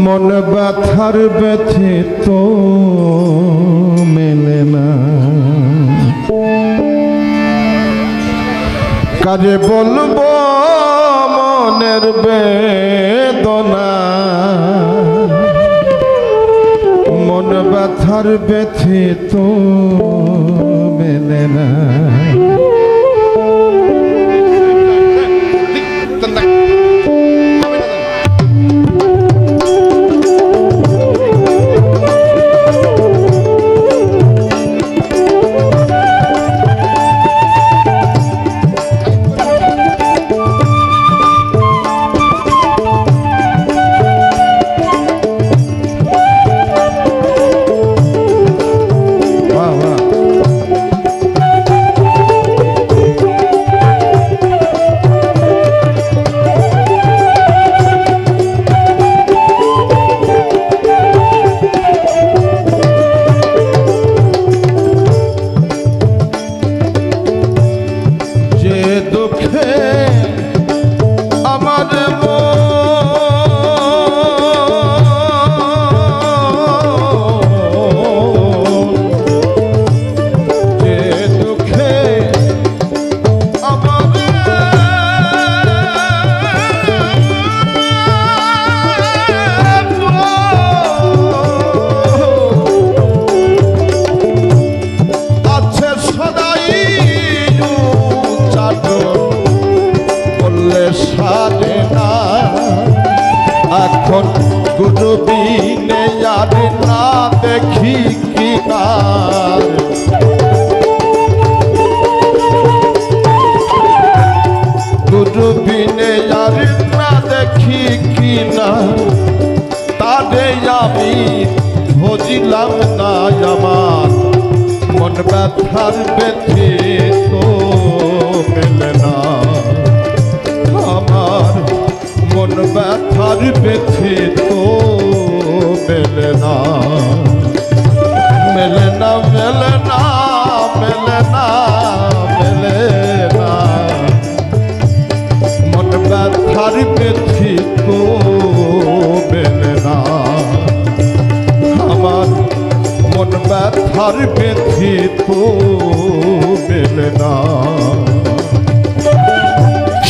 মন ব্যথার ব্যথিত মেলে না, কাজে বলবো মনের বেদনা। মন ব্যথার ব্যথিত মেলে না। এখন গুরুবিনে আর না দেখি কিনার, গুরুবিনে আর না দেখি কিনার, তারে আমি ভজিলাম না আমার মন ব্যথার ব্যথিত মেলে না। আমার মন ব্যথার ব্যথিত মেলে না, মেলে না, মেলে না, মেলে না, মেলে না। মন ব্যথার ব্যথিত মেলে না, আমার মন ব্যথার ব্যথিত মেলে না।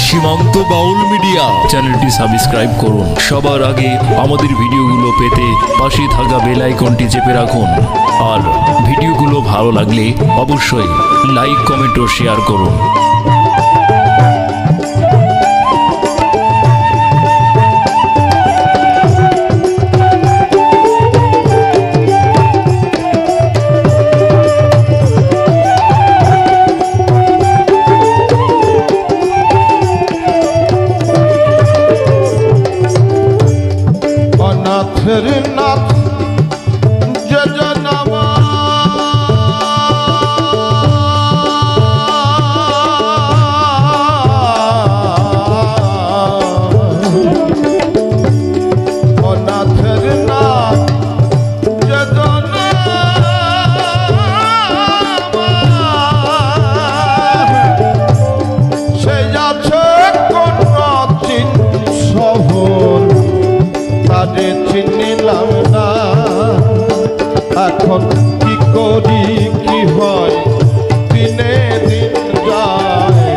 সীমান্ত বাউল মিডিয়া চ্যানেলটি সাবস্ক্রাইব করুন। সবার আগে আমাদের ভিডিওগুলো পেতে পাশে থাকা বেল আইকনটি চেপে রাখুন। আর ভিডিওগুলো ভালো লাগলে অবশ্যই লাইক, কমেন্ট ও শেয়ার করুন। অনাথের নাথ যে জনমা, অনাথের নাথ যে জনমা, সে আছে কোন চিন শহর, তারে চিনিলাম না। এখন কি করি কি হয় দিনে দিন যায়,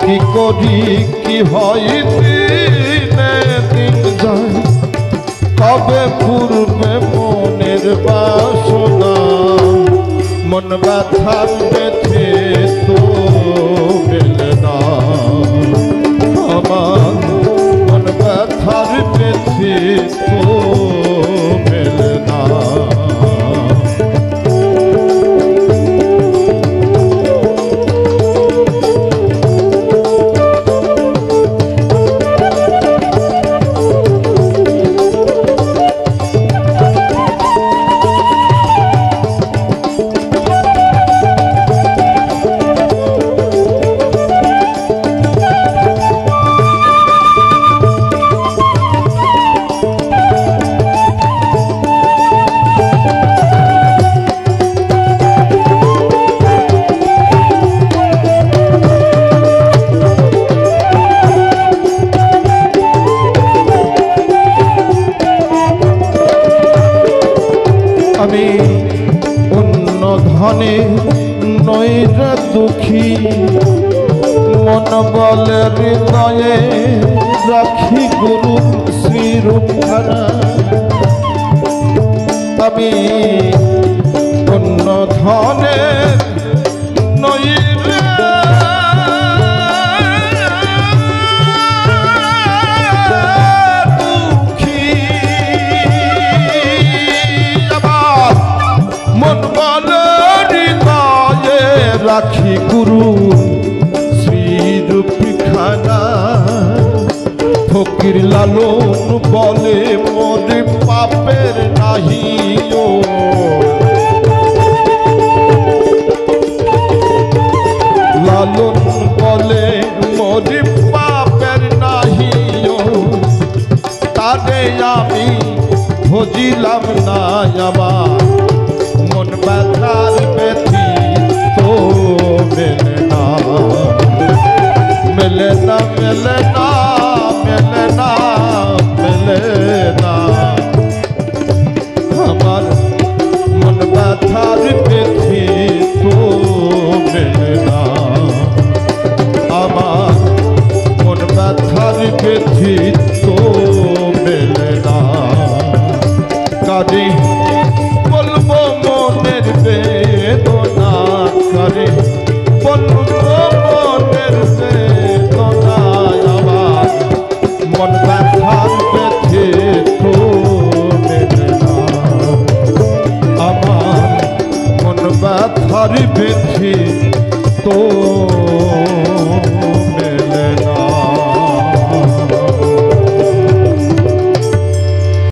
কি করি কি হয় দিনে দিন যায়। কবে পূর্বে মনের বাসনা মন ব্যথার ব্যথিত মেলে না, আমার মন ব্যথার ব্যথিত মেলে না। বলে হৃদয়ে রাখি গুরু শ্রীরূপখানা আমি অন্য ধনের নই রে দুঃখী আমার মন বলে হৃদয়ে রাখি গুরু শ্রীরূপখানা ফকির লালন বলে মোর পাপের নাহি ও লালন বলে মোর পাপের নাহি ও তারে আমি ভজিলাম না আমার মন ব্যথার ব্যথি তো মেলে না মেলে না মেলে না মেলে না মেলে না আমার মন ব্যথার ব্যথি তো মেলে না আমার মন ব্যথার ব্যথি তো মেলে না কাজে বলবো মনের বেদনা করে বলবো মনের বেদনা আমার মন